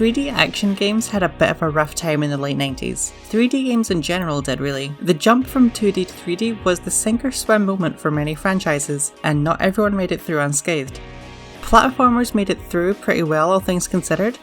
3D action games had a bit of a rough time in the late 90s. 3D games in general did really. The jump from 2D to 3D was the sink or swim moment for many franchises, and not everyone made it through unscathed. Platformers made it through pretty well, all things considered,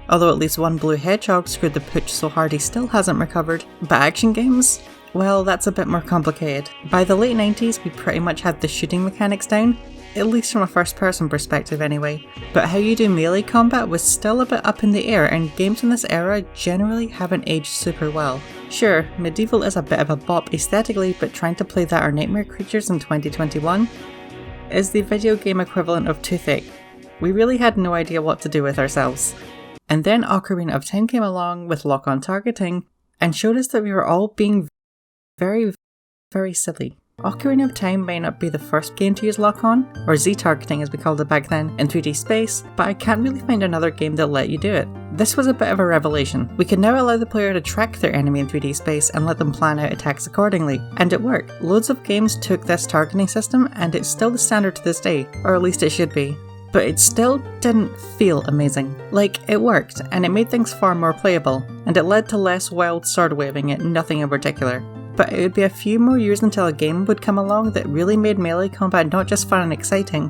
although at least one blue hedgehog screwed the pooch so hard he still hasn't recovered. But action games? Well, that's a bit more complicated. By the late 90s we pretty much had the shooting mechanics down, at least from a first person perspective anyway, but how you do melee combat was still a bit up in the air, and games in this era generally haven't aged super well. Sure, Medieval is a bit of a bop aesthetically, but trying to play that or Nightmare Creatures in 2021 is the video game equivalent of Toothache. We really had no idea what to do with ourselves. And then Ocarina of Time came along with lock-on targeting and showed us that we were all being very, very silly. Ocarina of Time may not be the first game to use lock-on, or Z-targeting as we called it back then, in 3D space, but I can't really find another game that let you do it. This was a bit of a revelation. We could now allow the player to track their enemy in 3D space and let them plan out attacks accordingly, and it worked. Loads of games took this targeting system, and it's still the standard to this day, or at least it should be. But it still didn't feel amazing. Like, it worked, and it made things far more playable, and it led to less wild sword waving at nothing in particular. But it would be a few more years until a game would come along that really made melee combat not just fun and exciting,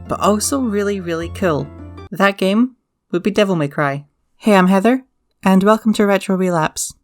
but also really, really cool. That game would be Devil May Cry. Hey, I'm Heather, and welcome to Retro Relapse.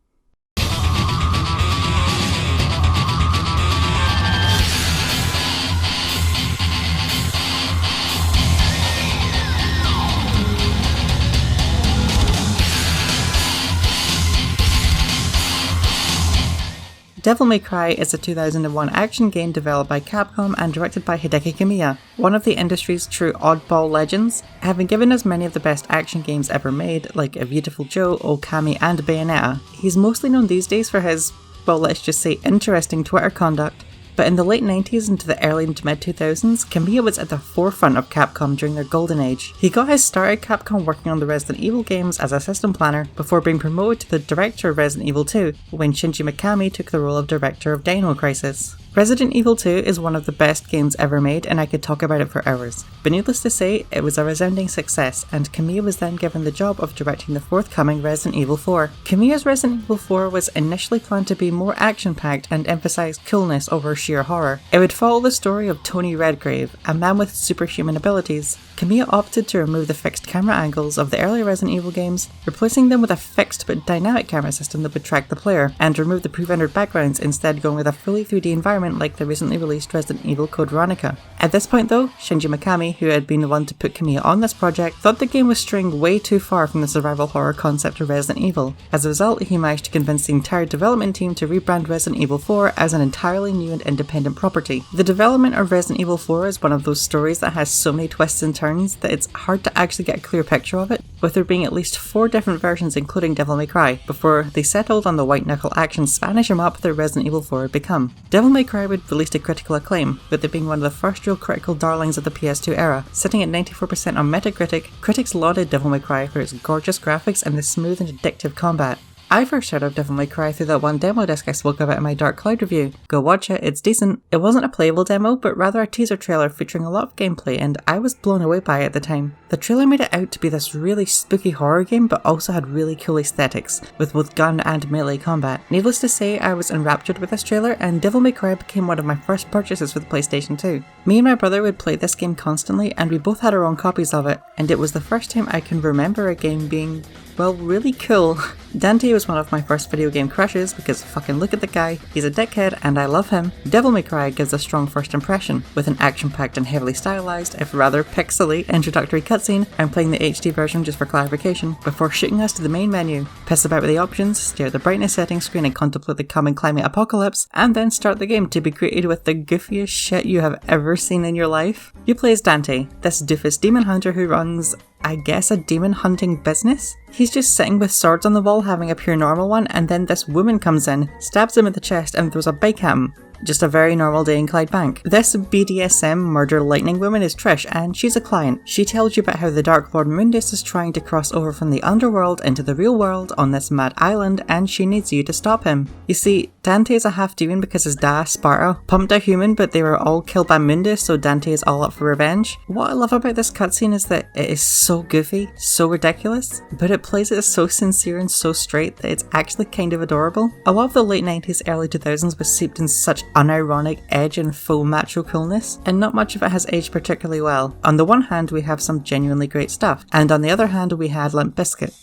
Devil May Cry is a 2001 action game developed by Capcom and directed by Hideki Kamiya, one of the industry's true oddball legends, having given us many of the best action games ever made, like A Beautiful Joe, Okami and Bayonetta. He's mostly known these days for his, well, let's just say interesting Twitter conduct. But in the late 90s into the early to mid 2000s, Kamiya was at the forefront of Capcom during their golden age. He got his start at Capcom working on the Resident Evil games as a system planner, before being promoted to the director of Resident Evil 2, when Shinji Mikami took the role of director of Dino Crisis. Resident Evil 2 is one of the best games ever made, and I could talk about it for hours. But needless to say, it was a resounding success, and Kamiya was then given the job of directing the forthcoming Resident Evil 4. Kamiya's Resident Evil 4 was initially planned to be more action-packed and emphasise coolness over sheer horror. It would follow the story of Tony Redgrave, a man with superhuman abilities. Kamiya opted to remove the fixed camera angles of the earlier Resident Evil games, replacing them with a fixed but dynamic camera system that would track the player, and remove the pre-rendered backgrounds, instead going with a fully 3D environment like the recently released Resident Evil Code Veronica. At this point though, Shinji Mikami, who had been the one to put Kamiya on this project, thought the game was straying way too far from the survival horror concept of Resident Evil. As a result, he managed to convince the entire development team to rebrand Resident Evil 4 as an entirely new and independent property. The development of Resident Evil 4 is one of those stories that has so many twists and turns that it's hard to actually get a clear picture of it, with there being at least 4 different versions including Devil May Cry, before they settled on the white-knuckle action Spanish em-up that Resident Evil 4 had become. Devil May Cry would release to critical acclaim, with it being one of the first real critical darlings of the PS2 era. Sitting at 94% on Metacritic, critics lauded Devil May Cry for its gorgeous graphics and the smooth and addictive combat. I first heard of Devil May Cry through that one demo disc I spoke about in my Dark Cloud review. Go watch it, it's decent. It wasn't a playable demo, but rather a teaser trailer featuring a lot of gameplay, and I was blown away by it at the time. The trailer made it out to be this really spooky horror game, but also had really cool aesthetics, with both gun and melee combat. Needless to say, I was enraptured with this trailer, and Devil May Cry became one of my first purchases for the PlayStation 2. Me and my brother would play this game constantly, and we both had our own copies of it, and it was the first time I can remember a game being, well, really cool. Dante was one of my first video game crushes because fucking look at the guy, he's a dickhead and I love him. Devil May Cry gives a strong first impression, with an action-packed and heavily stylized, if rather pixely, introductory cutscene. I'm playing the HD version just for clarification, before shooting us to the main menu, piss about with the options, stare at the brightness setting screen and contemplate the coming climate apocalypse, and then start the game to be greeted with the goofiest shit you have ever seen in your life. You play as Dante, this doofus demon hunter who runs, I guess, a demon hunting business? He's just sitting with swords on the wall having a pure normal one, and then this woman comes in, stabs him in the chest and throws a bike at him. just a very normal day in Clydebank. This BDSM murder lightning woman is Trish, and she's a client. She tells you about how the Dark Lord Mundus is trying to cross over from the underworld into the real world on this mad island, and she needs you to stop him. You see, Dante is a half-demon because his dad, Sparta, pumped a human, but they were all killed by Mundus, so Dante is all up for revenge. What I love about this cutscene is that it is so goofy, so ridiculous, but it plays it so sincere and so straight that it's actually kind of adorable. A lot of the late 90s, early 2000s was seeped in such unironic edge and faux macho coolness, and not much of it has aged particularly well. On the one hand, we have some genuinely great stuff, and on the other hand, we had Limp Bizkit.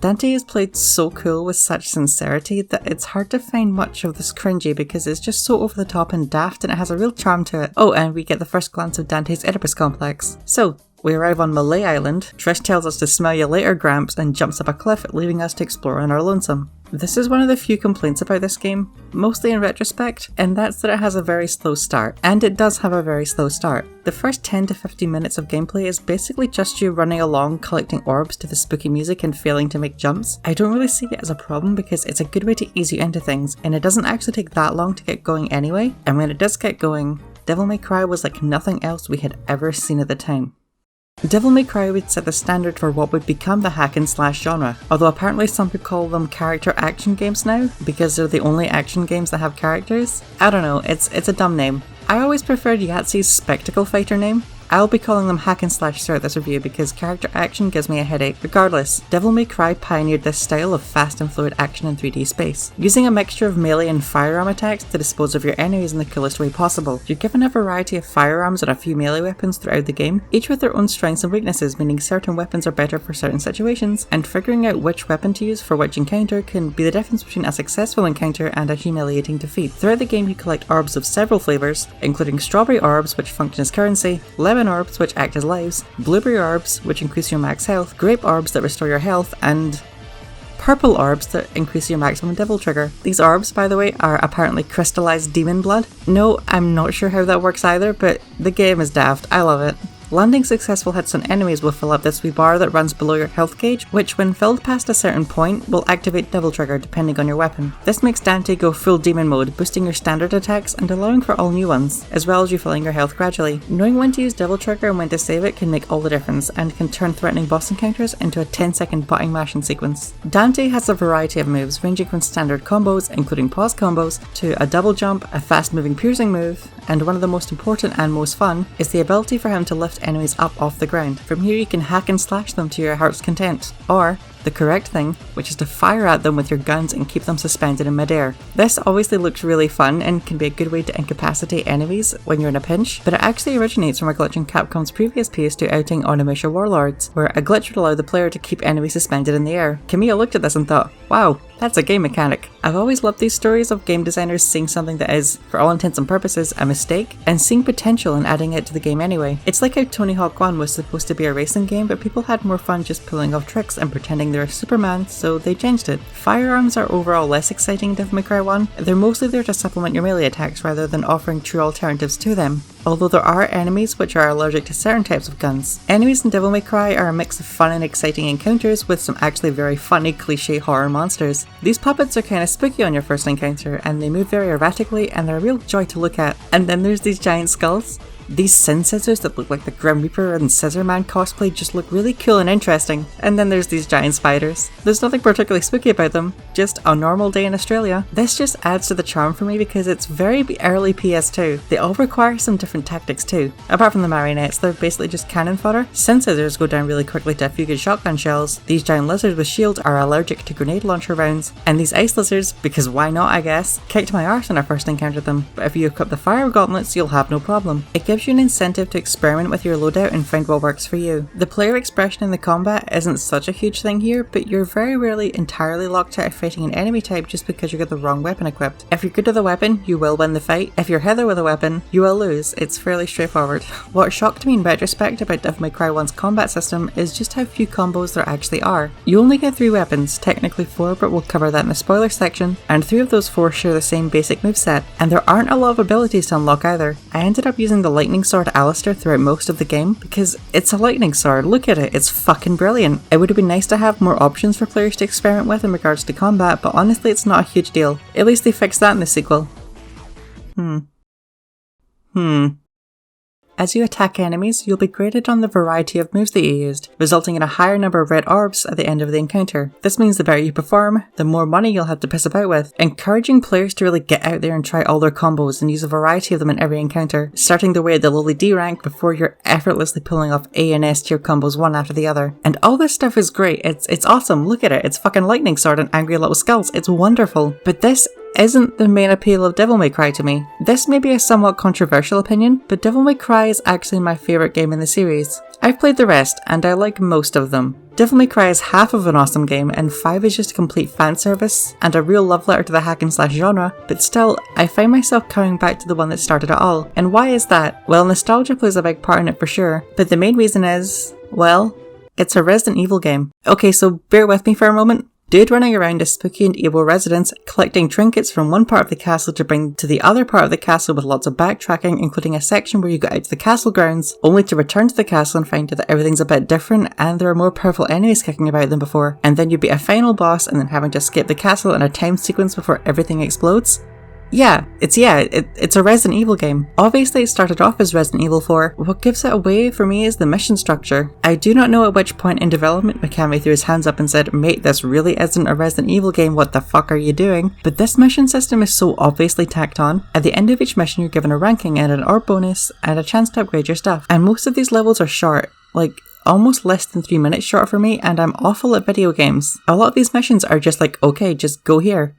Dante is played so cool with such sincerity that it's hard to find much of this cringy because it's just so over the top and daft, and it has a real charm to it. Oh, and we get the first glance of Dante's Oedipus complex. So, we arrive on Malay Island, Trish tells us to smell you later, Gramps, and jumps up a cliff, leaving us to explore on our lonesome. This is one of the few complaints about this game, mostly in retrospect, and that's that it has a very slow start. And it does have a very slow start. The first 10 to 15 minutes of gameplay is basically just you running along collecting orbs to the spooky music and failing to make jumps. I don't really see it as a problem because it's a good way to ease you into things, and it doesn't actually take that long to get going anyway, and when it does get going, Devil May Cry was like nothing else we had ever seen at the time. Devil May Cry would set the standard for what would become the hack and slash genre, although apparently some people call them character action games now, because they're the only action games that have characters. I don't know, it's a dumb name. I always preferred Yahtzee's Spectacle Fighter name. I'll be calling them hack and slash throughout this review because character action gives me a headache. Regardless, Devil May Cry pioneered this style of fast and fluid action in 3D space, using a mixture of melee and firearm attacks to dispose of your enemies in the coolest way possible. You're given a variety of firearms and a few melee weapons throughout the game, each with their own strengths and weaknesses, meaning certain weapons are better for certain situations, and figuring out which weapon to use for which encounter can be the difference between a successful encounter and a humiliating defeat. Throughout the game you collect orbs of several flavours, including strawberry orbs which function as currency, lemon orbs which act as lives, blueberry orbs which increase your max health, grape orbs that restore your health, and purple orbs that increase your maximum devil trigger. These orbs, by the way, are apparently crystallized demon blood. No, I'm not sure how that works either, but the game is daft. I love it. Landing successful hits on enemies will fill up this wee bar that runs below your health gauge, which when filled past a certain point will activate Devil Trigger depending on your weapon. This makes Dante go full demon mode, boosting your standard attacks and allowing for all new ones, as well as refilling your health gradually. Knowing when to use Devil Trigger and when to save it can make all the difference, and can turn threatening boss encounters into a 10-second button mashing sequence. Dante has a variety of moves ranging from standard combos, including pause combos, to a double jump, a fast moving piercing move, and one of the most important and most fun is the ability for him to lift enemies up off the ground. From here you can hack and slash them to your heart's content, or the correct thing, which is to fire at them with your guns and keep them suspended in midair. This obviously looks really fun and can be a good way to incapacitate enemies when you're in a pinch, but it actually originates from a glitch in Capcom's previous PS2 outing Onimusha Warlords, where a glitch would allow the player to keep enemies suspended in the air. Kamiya looked at this and thought, wow, that's a game mechanic. I've always loved these stories of game designers seeing something that is, for all intents and purposes, a mistake, and seeing potential in adding it to the game anyway. It's like how Tony Hawk 1 was supposed to be a racing game, but people had more fun just pulling off tricks and pretending they were Superman, so they changed it. Firearms are overall less exciting in Devil May Cry 1. They're mostly there to supplement your melee attacks rather than offering true alternatives to them, although there are enemies which are allergic to certain types of guns. Enemies in Devil May Cry are a mix of fun and exciting encounters with some actually very funny cliché horror monsters. These puppets are kind of spooky on your first encounter, and they move very erratically and they're a real joy to look at. And then there's these giant skulls. These Sin Scissors that look like the Grim Reaper and Scissor Man cosplay just look really cool and interesting. And then there's these giant spiders. There's nothing particularly spooky about them, just a normal day in Australia. This just adds to the charm for me because it's very early PS2. They all require some different tactics too. Apart from the marionettes, they're basically just cannon fodder. Sin Scissors go down really quickly to a few good shotgun shells. These giant lizards with shields are allergic to grenade launcher rounds. And these ice lizards, because why not I guess, kicked my arse when I first encountered them. But if you equip the fire gauntlets, you'll have no problem. It gives you an incentive to experiment with your loadout and find what works for you. The player expression in the combat isn't such a huge thing here, but you're very rarely entirely locked out of fighting an enemy type just because you got the wrong weapon equipped. If you're good with a weapon, you will win the fight. If you're hither with a weapon, you will lose. It's fairly straightforward. What shocked me in retrospect about Devil May Cry 1's combat system is just how few combos there actually are. You only get 3 weapons, technically 4, but we'll cover that in the spoiler section, and 3 of those 4 share the same basic moveset, and there aren't a lot of abilities to unlock either. I ended up using the lightning sword Alistair throughout most of the game because it's a lightning sword. Look at it, it's fucking brilliant. It would have been nice to have more options for players to experiment with in regards to combat, but honestly it's not a huge deal. At least they fixed that in the sequel. As you attack enemies, you'll be graded on the variety of moves that you used, resulting in a higher number of red orbs at the end of the encounter. This means the better you perform, the more money you'll have to piss about with, encouraging players to really get out there and try all their combos and use a variety of them in every encounter, starting their way at the lowly D rank before you're effortlessly pulling off A and S tier combos one after the other. And all this stuff is great, it's awesome, look at it, it's fucking lightning sword and angry little skulls, it's wonderful. But this isn't the main appeal of Devil May Cry to me. This may be a somewhat controversial opinion, but Devil May Cry is actually my favourite game in the series. I've played the rest, and I like most of them. Devil May Cry is half of an awesome game, and 5 is just a complete fan service, and a real love letter to the hack and slash genre, but still, I find myself coming back to the one that started it all. And why is that? Well, nostalgia plays a big part in it for sure, but the main reason is, well, it's a Resident Evil game. Okay, so bear with me for a moment. Dude running around a spooky and evil residence, collecting trinkets from one part of the castle to bring to the other part of the castle with lots of backtracking, including a section where you go out to the castle grounds, only to return to the castle and find out that everything's a bit different and there are more powerful enemies kicking about than before, and then you beat a final boss and then having to escape the castle in a time sequence before everything explodes. It's a Resident Evil game. Obviously it started off as Resident Evil 4. What gives it away for me is the mission structure. I do not know at which point in development Mikami threw his hands up and said, "Mate, this really isn't a Resident Evil game, what the fuck are you doing?" But this mission system is so obviously tacked on. At the end of each mission you're given a ranking and an orb bonus and a chance to upgrade your stuff. And most of these levels are short, like almost less than 3 minutes short for me, and I'm awful at video games. A lot of these missions are just like, okay, just go here.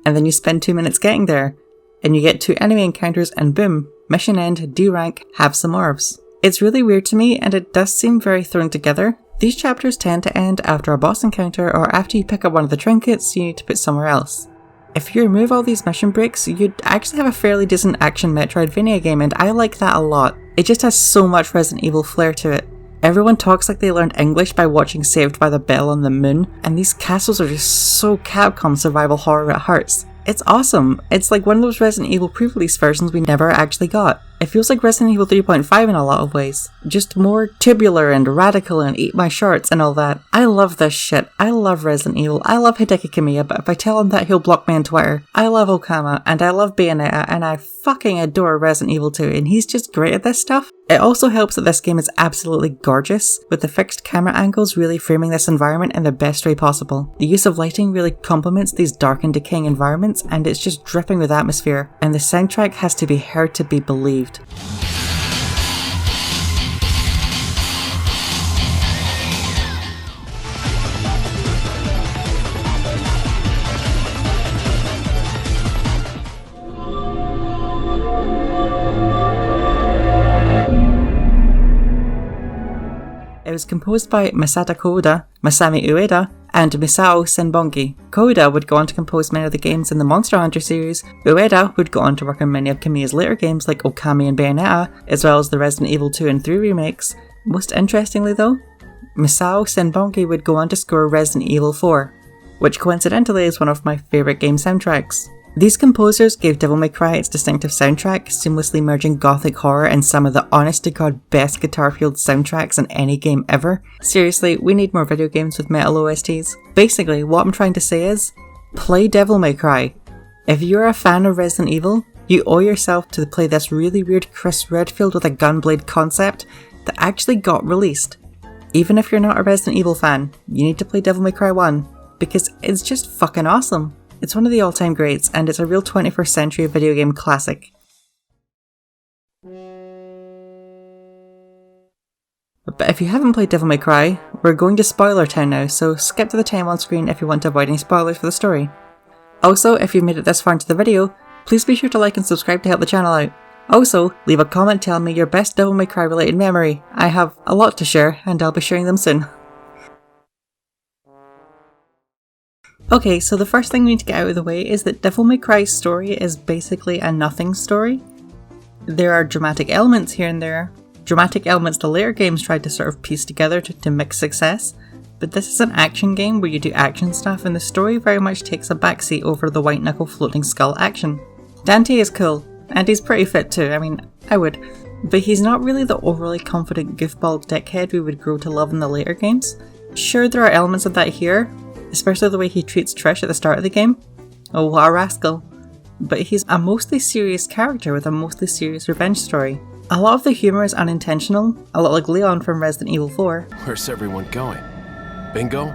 And then you spend 2 minutes getting there, and you get 2 enemy encounters and boom, mission end, D rank, have some orbs. It's really weird to me and it does seem very thrown together. These chapters tend to end after a boss encounter or after you pick up one of the trinkets you need to put somewhere else. If you remove all these mission breaks, you'd actually have a fairly decent action Metroidvania game, and I like that a lot. It just has so much Resident Evil flair to it. Everyone talks like they learned English by watching Saved by the Bell on the Moon, and these castles are just so Capcom survival horror at hearts. It's awesome. It's like one of those Resident Evil pre-release versions we never actually got. It feels like Resident Evil 3.5 in a lot of ways. Just more tubular and radical and eat my shorts and all that. I love this shit. I love Resident Evil. I love Hideki Kamiya, but if I tell him that, he'll block me on Twitter. I love Okama, and I love Bayonetta, and I fucking adore Resident Evil 2, and he's just great at this stuff. It also helps that this game is absolutely gorgeous, with the fixed camera angles really framing this environment in the best way possible. The use of lighting really complements these dark and decaying environments, and it's just dripping with atmosphere, and the soundtrack has to be heard to be believed. It was composed by Masato Koda, Masami Ueda, and Misao Senbongi. Koda would go on to compose many of the games in the Monster Hunter series. Ueda would go on to work on many of Kamiya's later games like Okami and Bayonetta, as well as the Resident Evil 2 and 3 remakes. Most interestingly though, Misao Senbongi would go on to score Resident Evil 4, which coincidentally is one of my favourite game soundtracks. These composers gave Devil May Cry its distinctive soundtrack, seamlessly merging gothic horror and some of the honest-to-god best guitar-fueled soundtracks in any game ever. Seriously, we need more video games with metal OSTs. Basically, what I'm trying to say is, play Devil May Cry. If you're a fan of Resident Evil, you owe yourself to play this really weird Chris Redfield with a gunblade concept that actually got released. Even if you're not a Resident Evil fan, you need to play Devil May Cry 1, because it's just fucking awesome. It's one of the all-time greats, and it's a real 21st century video game classic. But if you haven't played Devil May Cry, we're going to spoiler town now, so skip to the time on screen if you want to avoid any spoilers for the story. Also, if you've made it this far into the video, please be sure to like and subscribe to help the channel out. Also, leave a comment telling me your best Devil May Cry related memory. I have a lot to share, and I'll be sharing them soon. Okay, so the first thing we need to get out of the way is that Devil May Cry's story is basically a nothing story. There are dramatic elements here and there, dramatic elements the later games tried to sort of piece together to mix success, but this is an action game where you do action stuff and the story very much takes a backseat over the white knuckle floating skull action. Dante is cool, and he's pretty fit too, I mean, I would, but he's not really the overly confident goofball dickhead we would grow to love in the later games. Sure, there are elements of that here, especially the way he treats Trish at the start of the game. Oh, what a rascal. but he's a mostly serious character with a mostly serious revenge story. A lot of the humour is unintentional, a lot like Leon from Resident Evil 4. Where's everyone going? Bingo?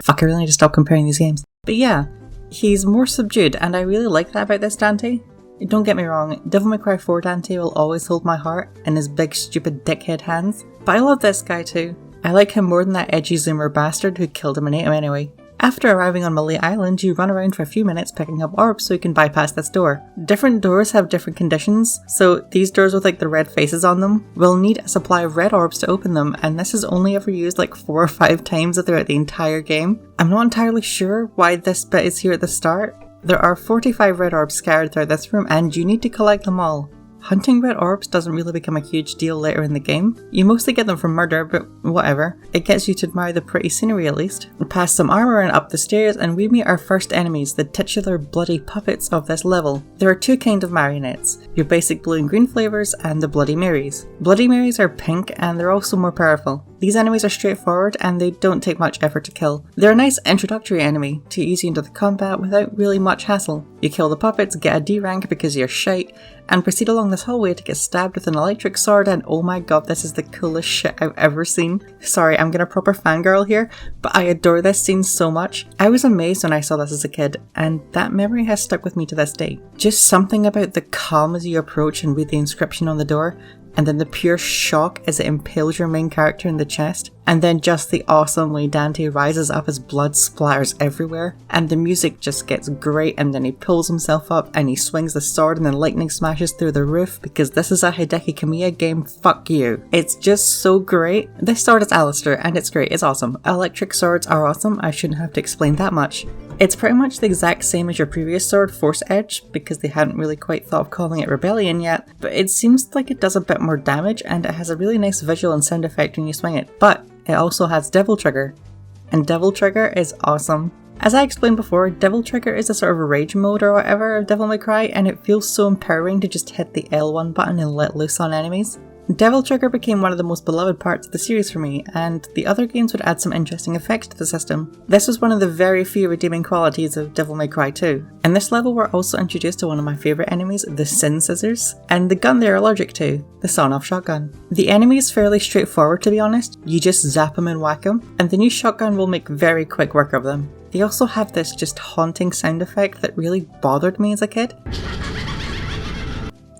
Fuck, I really need to stop comparing these games. But yeah, he's more subdued, and I really like that about this Dante. Don't get me wrong, Devil May Cry 4 Dante will always hold my heart in his big stupid dickhead hands, but I love this guy too. I like him more than that edgy zoomer bastard who killed him and ate him anyway. After arriving on Malay Island, you run around for a few minutes picking up orbs so you can bypass this door. Different doors have different conditions, so these doors with like the red faces on them will need a supply of red orbs to open them, and this is only ever used like 4 or 5 times throughout the entire game. I'm not entirely sure why this bit is here at the start. There are 45 red orbs scattered throughout this room and you need to collect them all. Hunting red orbs doesn't really become a huge deal later in the game. You mostly get them from murder, but whatever. It gets you to admire the pretty scenery at least. Past some armor and up the stairs, and we meet our first enemies, the titular bloody puppets of this level. There are 2 kinds of marionettes, your basic blue and green flavours and the Bloody Marys. Bloody Marys are pink and they're also more powerful. These enemies are straightforward and they don't take much effort to kill. They're a nice introductory enemy to ease you into the combat without really much hassle. You kill the puppets, get a D rank because you're shite, and proceed along this hallway to get stabbed with an electric sword, and oh my god, this is the coolest shit I've ever seen. Sorry, I'm gonna proper fangirl here, but I adore this scene so much. I was amazed when I saw this as a kid, and that memory has stuck with me to this day. Just something about the calm as you approach and read the inscription on the door, and then the pure shock as it impales your main character in the chest, and then just the awesome way Dante rises up as blood splatters everywhere, and the music just gets great, and then he pulls himself up and he swings the sword and then lightning smashes through the roof because this is a Hideki Kamiya game, fuck you. It's just so great. This sword is Alistair and it's great, it's awesome. Electric swords are awesome, I shouldn't have to explain that much. It's pretty much the exact same as your previous sword, Force Edge, because they hadn't really quite thought of calling it Rebellion yet, but it seems like it does a bit more damage and it has a really nice visual and sound effect when you swing it, but it also has Devil Trigger, and Devil Trigger is awesome. As I explained before, Devil Trigger is a sort of rage mode or whatever of Devil May Cry, and it feels so empowering to just hit the L1 button and let loose on enemies. Devil Trigger became one of the most beloved parts of the series for me, and the other games would add some interesting effects to the system. This was one of the very few redeeming qualities of Devil May Cry 2. In this level we're also introduced to one of my favourite enemies, the Sin Scissors, and the gun they're allergic to, the sawn-off shotgun. The enemy is fairly straightforward to be honest, you just zap them and whack them, and the new shotgun will make very quick work of them. They also have this just haunting sound effect that really bothered me as a kid.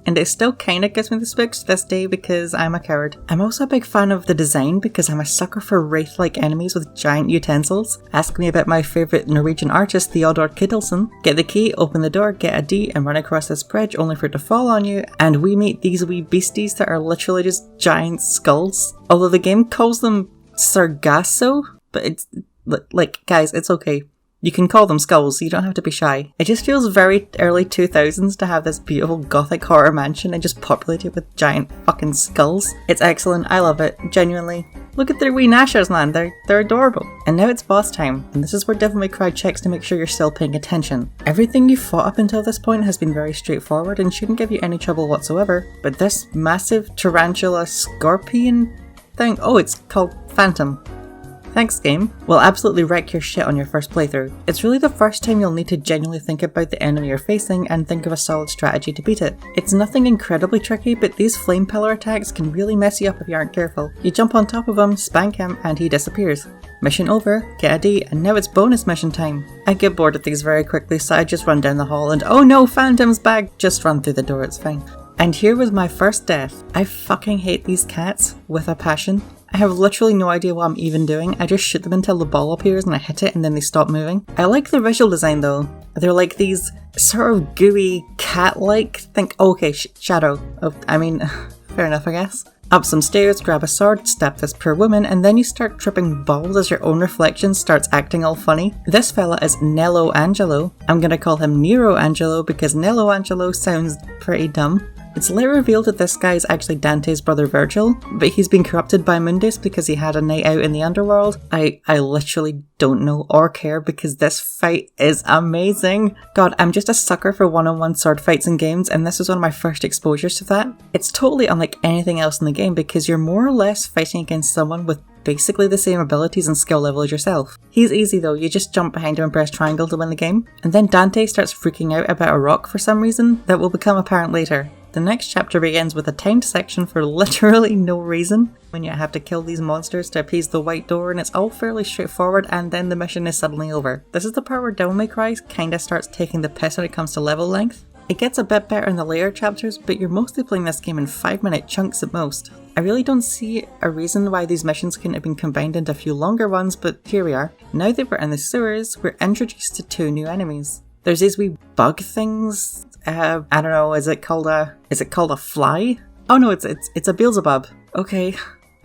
And it still kinda gives me the spooks to this day because I'm a coward. I'm also a big fan of the design because I'm a sucker for wraith-like enemies with giant utensils. Ask me about my favourite Norwegian artist Theodor Kittelsen. Get the key, open the door, get a D and run across this bridge only for it to fall on you, and we meet these wee beasties that are literally just giant skulls. Although the game calls them Sargasso, but it's like, guys, it's okay. You can call them skulls, you don't have to be shy. It just feels very early 2000s to have this beautiful gothic horror mansion and just populate it with giant fucking skulls. It's excellent, I love it, genuinely. Look at their wee gnashers, man, they're adorable. And now it's boss time, and this is where Devil May Cry checks to make sure you're still paying attention. Everything you've fought up until this point has been very straightforward and shouldn't give you any trouble whatsoever, but this massive tarantula scorpion thing, oh, it's called Phantom. Thanks game, will absolutely wreck your shit on your first playthrough. It's really the first time you'll need to genuinely think about the enemy you're facing and think of a solid strategy to beat it. It's nothing incredibly tricky, but these flame pillar attacks can really mess you up if you aren't careful. You jump on top of him, spank him, and he disappears. Mission over, get a D, and now it's bonus mission time. I get bored of these very quickly, so I just run down the hall and oh no, Phantom's back! Just run through the door, it's fine. And here was my first death. I fucking hate these cats with a passion. I have literally no idea what I'm even doing, I just shoot them until the ball appears and I hit it and then they stop moving. I like the visual design though. They're like these sort of gooey cat-like, shadow. Oh, I mean, fair enough I guess. Up some stairs, grab a sword, stab this poor woman, and then you start tripping balls as your own reflection starts acting all funny. This fella is Nello Angelo. I'm gonna call him Nero Angelo because Nello Angelo sounds pretty dumb. It's later revealed that this guy is actually Dante's brother Virgil, but he's been corrupted by Mundus because he had a night out in the underworld. I literally don't know or care because this fight is amazing. God, I'm just a sucker for one-on-one sword fights in games, and this was one of my first exposures to that. It's totally unlike anything else in the game because you're more or less fighting against someone with basically the same abilities and skill level as yourself. He's easy though, you just jump behind him and press triangle to win the game. And then Dante starts freaking out about a rock for some reason that will become apparent later. The next chapter begins with a timed section for literally no reason, when you have to kill these monsters to appease the white door, and it's all fairly straightforward, and then the mission is suddenly over. This is the part where Devil May Cry kinda starts taking the piss when it comes to level length. It gets a bit better in the later chapters, but you're mostly playing this game in 5-minute chunks at most. I really don't see a reason why these missions couldn't have been combined into a few longer ones, but here we are. Now that we're in the sewers, we're introduced to 2 new enemies. There's these wee bug things. I don't know, is it called a fly? Oh no, it's a Beelzebub. Okay,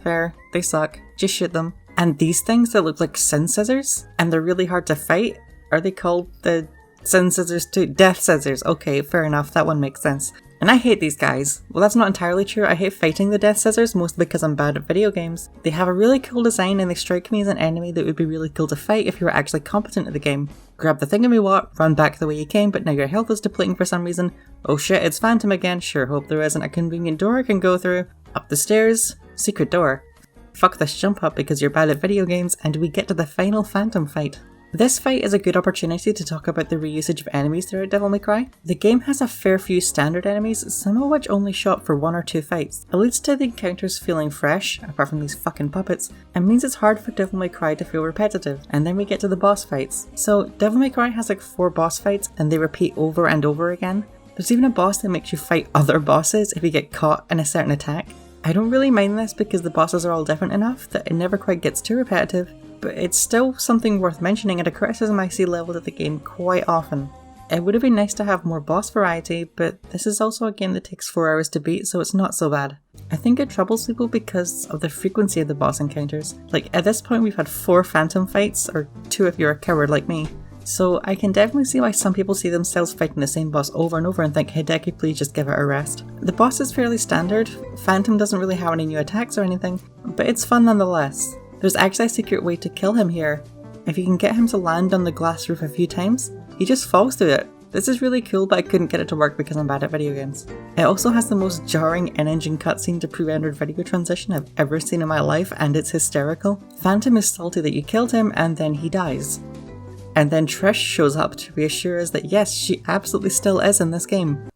fair, they suck. Just shoot them. And these things that look like sin scissors, and they're really hard to fight. Are they called the sin scissors too? Death scissors. Okay, fair enough, that one makes sense. And I hate these guys. Well, that's not entirely true. I hate fighting the death scissors, mostly because I'm bad at video games. They have a really cool design and they strike me as an enemy that would be really cool to fight if you were actually competent at the game. Grab the thingamywhat, run back the way you came, but now your health is depleting for some reason. Oh shit, it's Phantom again. Sure hope there isn't a convenient door I can go through. Up the stairs. Secret door. Fuck this jump up because you're bad at video games, and we get to the final Phantom fight. This fight is a good opportunity to talk about the reusage of enemies throughout Devil May Cry. The game has a fair few standard enemies, some of which only show up for 1 or 2 fights. It leads to the encounters feeling fresh, apart from these fucking puppets, and means it's hard for Devil May Cry to feel repetitive. And then we get to the boss fights. So Devil May Cry has like 4 boss fights and they repeat over and over again. There's even a boss that makes you fight other bosses if you get caught in a certain attack. I don't really mind this because the bosses are all different enough that it never quite gets too repetitive. But it's still something worth mentioning and a criticism I see leveled at the game quite often. It would have been nice to have more boss variety, but this is also a game that takes 4 hours to beat, so it's not so bad. I think it troubles people because of the frequency of the boss encounters. Like, at this point we've had 4 Phantom fights, or 2 if you're a coward like me. So I can definitely see why some people see themselves fighting the same boss over and over and think, Hideki, please just give it a rest. The boss is fairly standard. Phantom doesn't really have any new attacks or anything, but it's fun nonetheless. There's actually a secret way to kill him here. If you can get him to land on the glass roof a few times, he just falls through it. This is really cool, but I couldn't get it to work because I'm bad at video games. It also has the most jarring in-engine cutscene to pre-rendered video transition I've ever seen in my life, and it's hysterical. Phantom is salty that you killed him, and then he dies. And then Trish shows up to reassure us that yes, she absolutely still is in this game.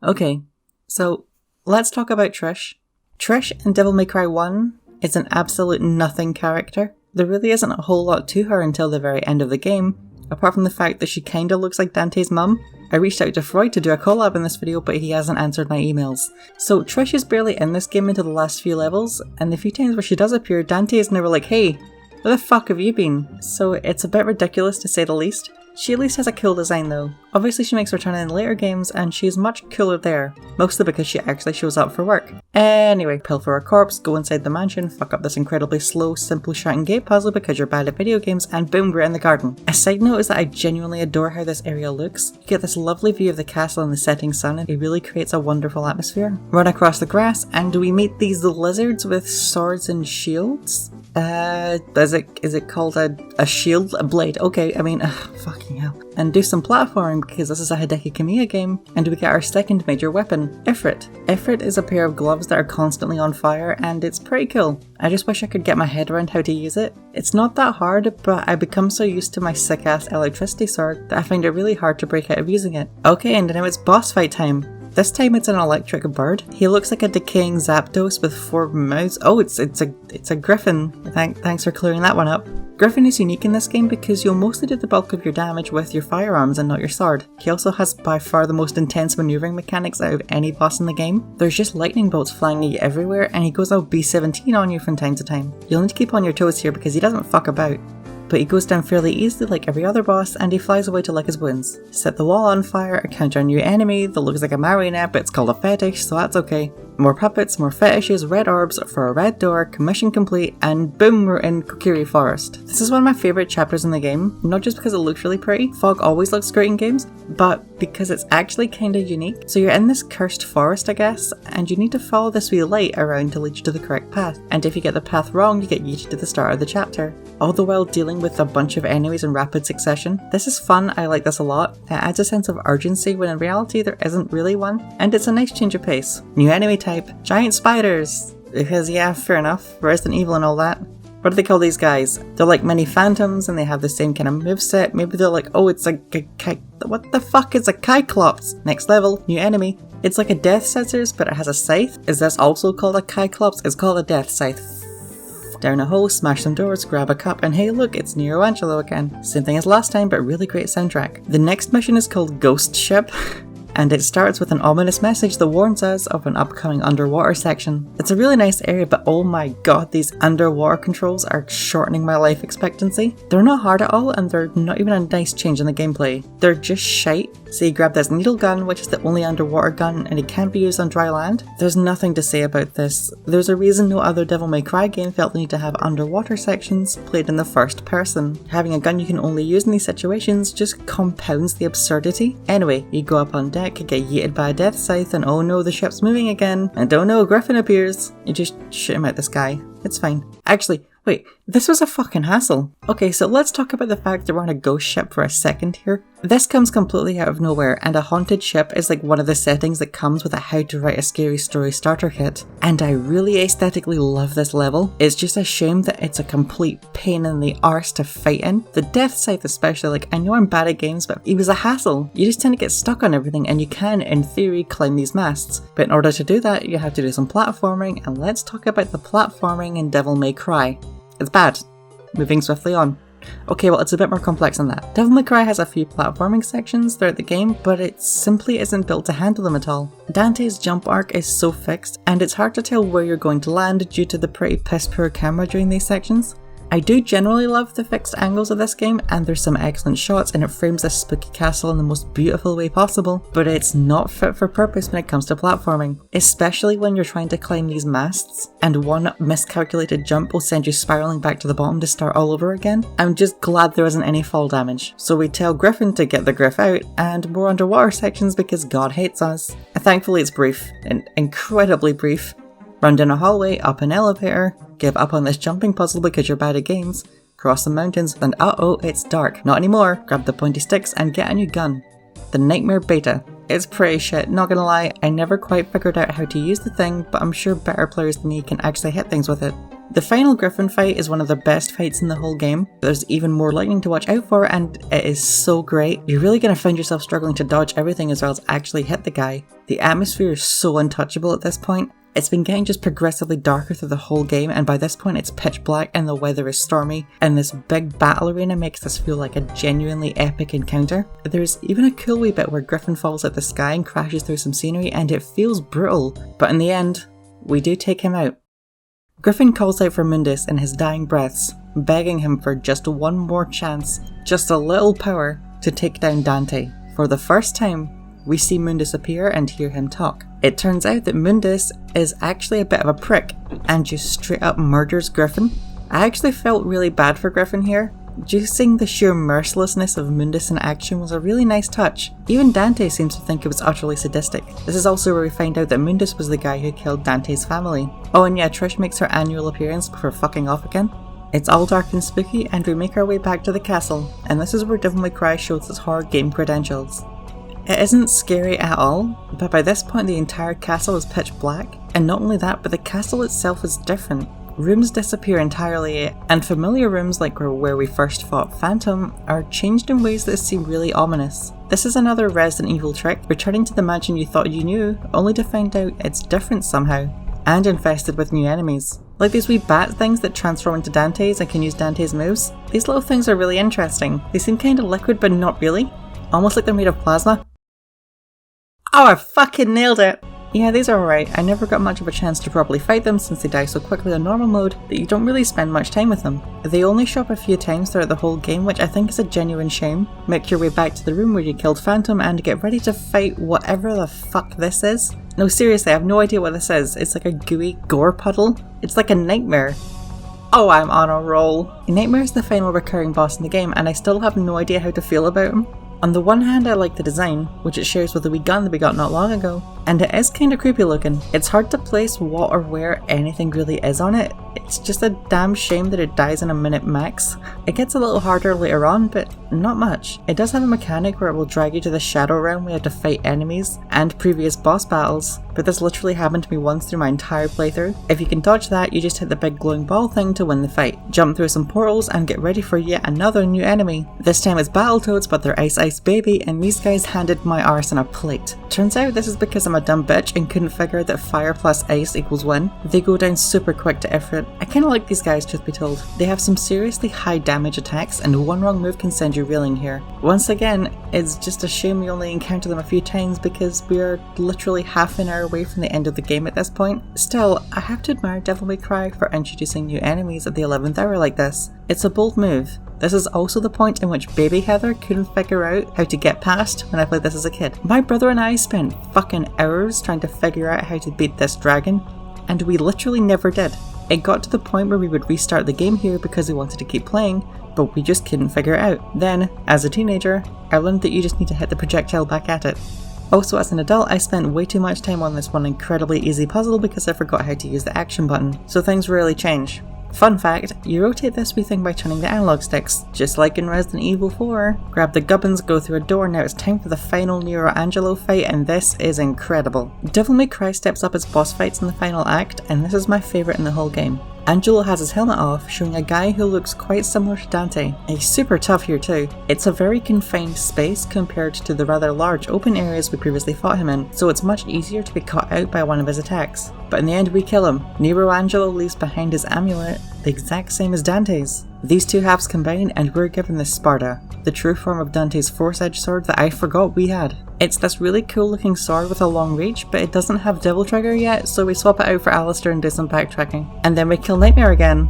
Okay, so let's talk about Trish. Trish in Devil May Cry 1 is an absolute nothing character. There really isn't a whole lot to her until the very end of the game, apart from the fact that she kinda looks like Dante's mum. I reached out to Freud to do a collab in this video, but he hasn't answered my emails. So Trish is barely in this game until the last few levels, and the few times where she does appear, Dante is never like, hey, where the fuck have you been? So it's a bit ridiculous to say the least. She at least has a cool design though. Obviously she makes a return in later games and she's much cooler there, mostly because she actually shows up for work. Anyway, pilfer a corpse, go inside the mansion, fuck up this incredibly slow, simple shouting gate puzzle because you're bad at video games, and boom, we're in the garden. A side note is that I genuinely adore how this area looks. You get this lovely view of the castle in the setting sun and it really creates a wonderful atmosphere. Run across the grass and we meet these lizards with swords and shields? Is it called a shield? A blade? Okay, I mean, fucking hell. And do some platforming because this is a Hideki Kamiya game, and we get our second major weapon, Ifrit. Ifrit is a pair of gloves that are constantly on fire, and it's pretty cool. I just wish I could get my head around how to use it. It's not that hard, but I become so used to my sick-ass electricity sword that I find it really hard to break out of using it. Okay, and now it's boss fight time. This time it's an electric bird. He looks like a decaying Zapdos with 4 mouths. Oh, it's a griffin. Thanks for clearing that one up. Griffin is unique in this game because you'll mostly do the bulk of your damage with your firearms and not your sword. He also has by far the most intense maneuvering mechanics out of any boss in the game. There's just lightning bolts flying at you everywhere and he goes all B-17 on you from time to time. You'll need to keep on your toes here because he doesn't fuck about. But he goes down fairly easily like every other boss, and he flies away to lick his wounds. Set the wall on fire, encounter a new enemy that looks like a marionette, but it's called a fetish, so that's okay. More puppets, more fetishes, red orbs for a red door, commission complete, and boom, we're in Kokiri Forest. This is one of my favourite chapters in the game, not just because it looks really pretty, fog always looks great in games, but because it's actually kinda unique. So you're in this cursed forest, I guess, and you need to follow this wee light around to lead you to the correct path, and if you get the path wrong, you get yeeted to the start of the chapter. All the while dealing with a bunch of enemies in rapid succession. This is fun, I like this a lot. It adds a sense of urgency when in reality there isn't really one, and it's a nice change of pace. New enemy type, giant spiders! Because yeah, fair enough, Resident Evil and all that. What do they call these guys? They're like mini phantoms and they have the same kind of moveset. Maybe they're like, oh, it's like what the fuck is a Cyclops? Next level, new enemy. It's like a Death Scissors, but it has a scythe. Is this also called a Cyclops? It's called a Death Scythe. Down a hole, smash some doors, grab a cup, and hey look, it's Nero Angelo again. Same thing as last time, but really great soundtrack. The next mission is called Ghost Ship. And it starts with an ominous message that warns us of an upcoming underwater section. It's a really nice area, but oh my god, these underwater controls are shortening my life expectancy. They're not hard at all, and they're not even a nice change in the gameplay. They're just shite. So you grab this needle gun, which is the only underwater gun, and it can't be used on dry land. There's nothing to say about this. There's a reason no other Devil May Cry game felt the need to have underwater sections played in the first person. Having a gun you can only use in these situations just compounds the absurdity. Anyway, you go up on deck, get yeeted by a death scythe, and oh no, the ship's moving again, and oh no, Griffin appears. You just shoot him out the sky. It's fine. Actually, wait, this was a fucking hassle. Okay, so let's talk about the fact that we're on a ghost ship for a second here. This comes completely out of nowhere, and a haunted ship is like one of the settings that comes with a how to write a scary story starter kit. And I really aesthetically love this level. It's just a shame that it's a complete pain in the arse to fight in. The death scythe especially, like I know I'm bad at games, but it was a hassle. You just tend to get stuck on everything, and you can, in theory, climb these masts. But in order to do that, you have to do some platforming, and let's talk about the platforming in Devil May Cry. It's bad. Moving swiftly on. Okay, well, it's a bit more complex than that. Devil May Cry has a few platforming sections throughout the game, but it simply isn't built to handle them at all. Dante's jump arc is so fixed, and it's hard to tell where you're going to land due to the pretty piss poor camera during these sections. I do generally love the fixed angles of this game, and there's some excellent shots, and it frames this spooky castle in the most beautiful way possible, but it's not fit for purpose when it comes to platforming, especially when you're trying to climb these masts, and one miscalculated jump will send you spiraling back to the bottom to start all over again. I'm just glad there isn't any fall damage. So we tell Griffin to get the griff out, and more underwater sections because God hates us. Thankfully it's brief, and incredibly brief. Run down a hallway, up an elevator, give up on this jumping puzzle because you're bad at games, cross the mountains, and uh-oh, it's dark. Not anymore. Grab the pointy sticks and get a new gun. The Nightmare Beta. It's pretty shit, not gonna lie. I never quite figured out how to use the thing, but I'm sure better players than me can actually hit things with it. The final Griffin fight is one of the best fights in the whole game. There's even more lightning to watch out for, and it is so great. You're really gonna find yourself struggling to dodge everything as well as actually hit the guy. The atmosphere is so untouchable at this point. It's been getting just progressively darker through the whole game, and by this point it's pitch black and the weather is stormy, and this big battle arena makes this feel like a genuinely epic encounter. There's even a cool wee bit where Griffin falls out the sky and crashes through some scenery, and it feels brutal, but in the end, we do take him out. Griffin calls out for Mundus in his dying breaths, begging him for just one more chance, just a little power, to take down Dante. For the first time, we see Mundus appear and hear him talk. It turns out that Mundus is actually a bit of a prick and just straight up murders Griffin. I actually felt really bad for Griffin here. Just seeing the sheer mercilessness of Mundus in action was a really nice touch. Even Dante seems to think it was utterly sadistic. This is also where we find out that Mundus was the guy who killed Dante's family. Oh, and yeah, Trish makes her annual appearance before fucking off again. It's all dark and spooky, and we make our way back to the castle, and this is where Devil May Cry shows its horror game credentials. It isn't scary at all, but by this point the entire castle is pitch black, and not only that, but the castle itself is different. Rooms disappear entirely, and familiar rooms like where we first fought Phantom are changed in ways that seem really ominous. This is another Resident Evil trick, returning to the mansion you thought you knew, only to find out it's different somehow, and infested with new enemies. Like these wee bat things that transform into Dante's and can use Dante's moves. These little things are really interesting. They seem kinda liquid but not really, almost like they're made of plasma. Oh, I fucking nailed it! Yeah, these are alright. I never got much of a chance to properly fight them since they die so quickly on normal mode that you don't really spend much time with them. They only show up a few times throughout the whole game, which I think is a genuine shame. Make your way back to the room where you killed Phantom and get ready to fight whatever the fuck this is. No, seriously, I have no idea what this is. It's like a gooey gore puddle. It's like a nightmare. Oh, I'm on a roll. Nightmare is the final recurring boss in the game, and I still have no idea how to feel about him. On the one hand, I like the design, which it shares with the wee gun that we got not long ago, and it is kinda creepy looking. It's hard to place what or where anything really is on it. It's just a damn shame that it dies in a minute max. It gets a little harder later on, but not much. It does have a mechanic where it will drag you to the shadow realm where you have to fight enemies and previous boss battles, but this literally happened to me once through my entire playthrough. If you can dodge that, you just hit the big glowing ball thing to win the fight. Jump through some portals and get ready for yet another new enemy. This time it's Battletoads, but they're Ice Baby, and these guys handed my arse on a plate. Turns out this is because I'm a dumb bitch and couldn't figure out that fire plus ice equals win. They go down super quick to effort. I kinda like these guys, truth be told. They have some seriously high damage attacks, and one wrong move can send you reeling here. Once again, it's just a shame we only encounter them a few times because we are literally half an hour away from the end of the game at this point. Still, I have to admire Devil May Cry for introducing new enemies at the 11th hour like this. It's a bold move. This is also the point in which baby Heather couldn't figure out how to get past when I played this as a kid. My brother and I spent fucking hours trying to figure out how to beat this dragon, and we literally never did. It got to the point where we would restart the game here because we wanted to keep playing, but we just couldn't figure it out. Then, as a teenager, I learned that you just need to hit the projectile back at it. Also, as an adult, I spent way too much time on this one incredibly easy puzzle because I forgot how to use the action button, so things really change. Fun fact, you rotate this wee thing by turning the analog sticks, just like in Resident Evil 4. Grab the gubbins, go through a door, now it's time for the final Nero Angelo fight, and this is incredible. Devil May Cry steps up its boss fights in the final act, and this is my favourite in the whole game. Angelo has his helmet off, showing a guy who looks quite similar to Dante. He's super tough here too. It's a very confined space compared to the rather large open areas we previously fought him in, so it's much easier to be caught out by one of his attacks. But in the end we kill him. Nero Angelo leaves behind his amulet, the exact same as Dante's. These two halves combine and we're given the Sparta, the true form of Dante's force-edged sword that I forgot we had. It's this really cool looking sword with a long reach, but it doesn't have Devil Trigger yet, so we swap it out for Alistair and do some backtracking. And then we kill Nightmare again.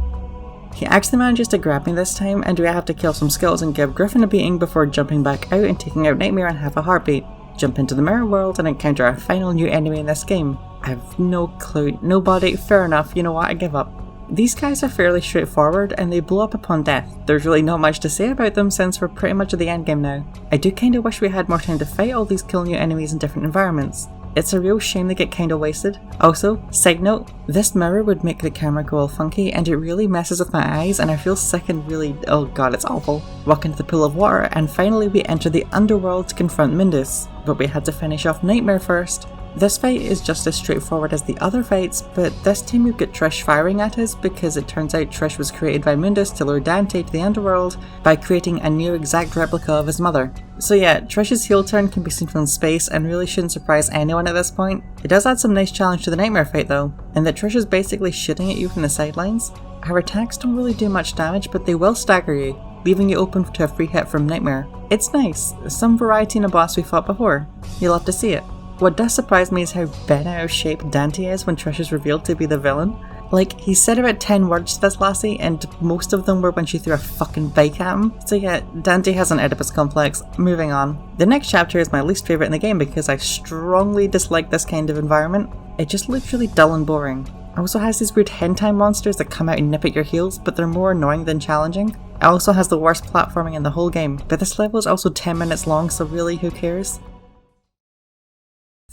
He actually manages to grab me this time, and we have to kill some skulls and give Griffin a beating before jumping back out and taking out Nightmare in half a heartbeat. Jump into the mirror world and encounter our final new enemy in this game. I have no clue. Nobody. Fair enough, you know what, I give up. These guys are fairly straightforward and they blow up upon death. There's really not much to say about them since we're pretty much at the endgame now. I do kinda wish we had more time to fight all these cool new enemies in different environments. It's a real shame they get kinda wasted. Also, side note, this mirror would make the camera go all funky and it really messes with my eyes and I feel sick and really, oh god, it's awful. Walk into the pool of water and finally we enter the underworld to confront Mundus, but we had to finish off Nightmare first. This fight is just as straightforward as the other fights, but this time we've got Trish firing at us because it turns out Trish was created by Mundus to lure Dante to the underworld by creating a near exact replica of his mother. So yeah, Trish's heel turn can be seen from space and really shouldn't surprise anyone at this point. It does add some nice challenge to the Nightmare fight though, in that Trish is basically shooting at you from the sidelines. Her attacks don't really do much damage, but they will stagger you, leaving you open to a free hit from Nightmare. It's nice, some variety in a boss we fought before. You'll have to see it. What does surprise me is how bent out of shape Dante is when Trish is revealed to be the villain. Like, he said about 10 words to this lassie, and most of them were when she threw a fucking bike at him. So yeah, Dante has an Oedipus complex. Moving on. The next chapter is my least favourite in the game because I strongly dislike this kind of environment. It just looks really dull and boring. It also has these weird hentai monsters that come out and nip at your heels, but they're more annoying than challenging. It also has the worst platforming in the whole game, but this level is also 10 minutes long, so really, who cares?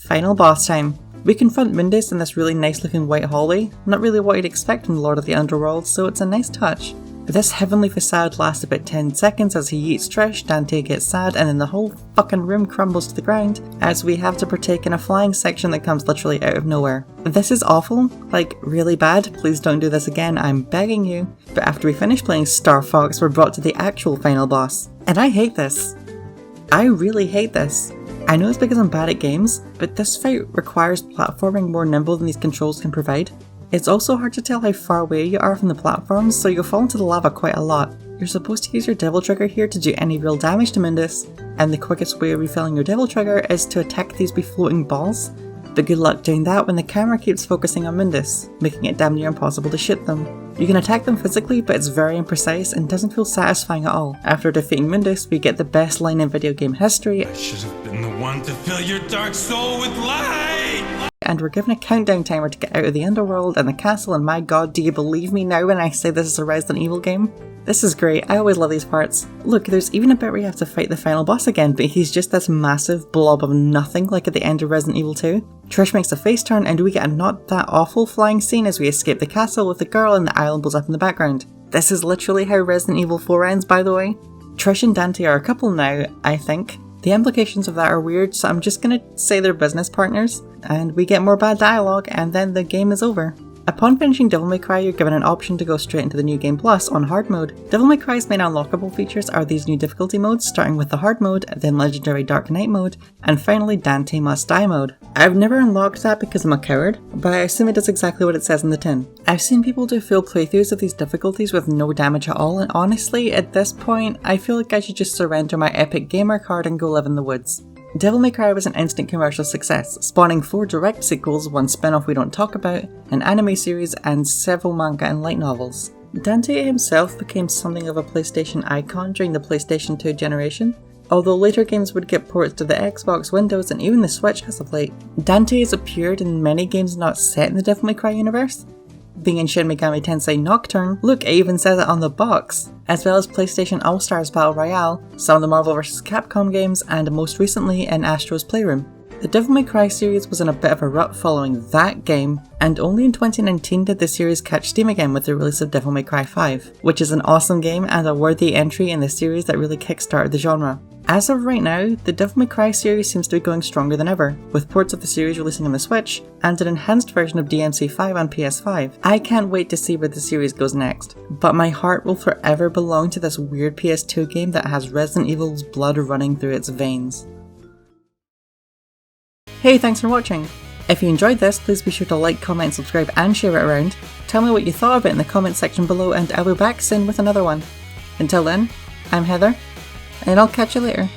Final boss time. We confront Mundus in this really nice looking white hallway, not really what you'd expect from the Lord of the Underworld, so it's a nice touch. This heavenly facade lasts about 10 seconds as he eats Trish, Dante gets sad, and then the whole fucking room crumbles to the ground as we have to partake in a flying section that comes literally out of nowhere. This is awful, like really bad, please don't do this again, I'm begging you. But after we finish playing Star Fox, we're brought to the actual final boss. And I hate this. I really hate this. I know it's because I'm bad at games, but this fight requires platforming more nimble than these controls can provide. It's also hard to tell how far away you are from the platforms, so you'll fall into the lava quite a lot. You're supposed to use your Devil Trigger here to do any real damage to Mundus, and the quickest way of refilling your Devil Trigger is to attack these wee floating balls. But good luck doing that when the camera keeps focusing on Mundus, making it damn near impossible to shoot them. You can attack them physically, but it's very imprecise and doesn't feel satisfying at all. After defeating Mundus, we get the best line in video game history. I should have been the one to fill your dark soul with light! and we're given a countdown timer to get out of the underworld and the castle, and my god, do you believe me now when I say this is a Resident Evil game? This is great, I always love these parts. Look, there's even a bit where you have to fight the final boss again, but he's just this massive blob of nothing like at the end of Resident Evil 2. Trish makes a face turn and we get a not that awful flying scene as we escape the castle with the girl and the island blows up in the background. This is literally how Resident Evil 4 ends, by the way. Trish and Dante are a couple now, I think. The implications of that are weird, so I'm just gonna say they're business partners, and we get more bad dialogue and then the game is over. Upon finishing Devil May Cry, you're given an option to go straight into the New Game Plus on Hard Mode. Devil May Cry's main unlockable features are these new difficulty modes, starting with the Hard Mode, then Legendary Dark Knight Mode, and finally Dante Must Die Mode. I've never unlocked that because I'm a coward, but I assume it does exactly what it says in the tin. I've seen people do full playthroughs of these difficulties with no damage at all, and honestly, at this point, I feel like I should just surrender my Epic Gamer card and go live in the woods. Devil May Cry was an instant commercial success, spawning 4 direct sequels, 1 spin-off we don't talk about, an anime series, and several manga and light novels. Dante himself became something of a PlayStation icon during the PlayStation 2 generation, although later games would get ports to the Xbox, Windows, and even the Switch as of late. Dante has appeared in many games not set in the Devil May Cry universe, being in Shin Megami Tensei Nocturne, look, it even says it on the box, as well as PlayStation All-Stars Battle Royale, some of the Marvel vs. Capcom games, and most recently in Astro's Playroom. The Devil May Cry series was in a bit of a rut following that game, and only in 2019 did the series catch steam again with the release of Devil May Cry 5, which is an awesome game and a worthy entry in the series that really kickstarted the genre. As of right now, the Devil May Cry series seems to be going stronger than ever, with ports of the series releasing on the Switch, and an enhanced version of DMC5 on PS5. I can't wait to see where the series goes next, but my heart will forever belong to this weird PS2 game that has Resident Evil's blood running through its veins. Hey, thanks for watching! If you enjoyed this, please be sure to like, comment, subscribe and share it around. Tell me what you thought of it in the comment section below and I'll be back soon with another one. Until then, I'm Heather, and I'll catch you later.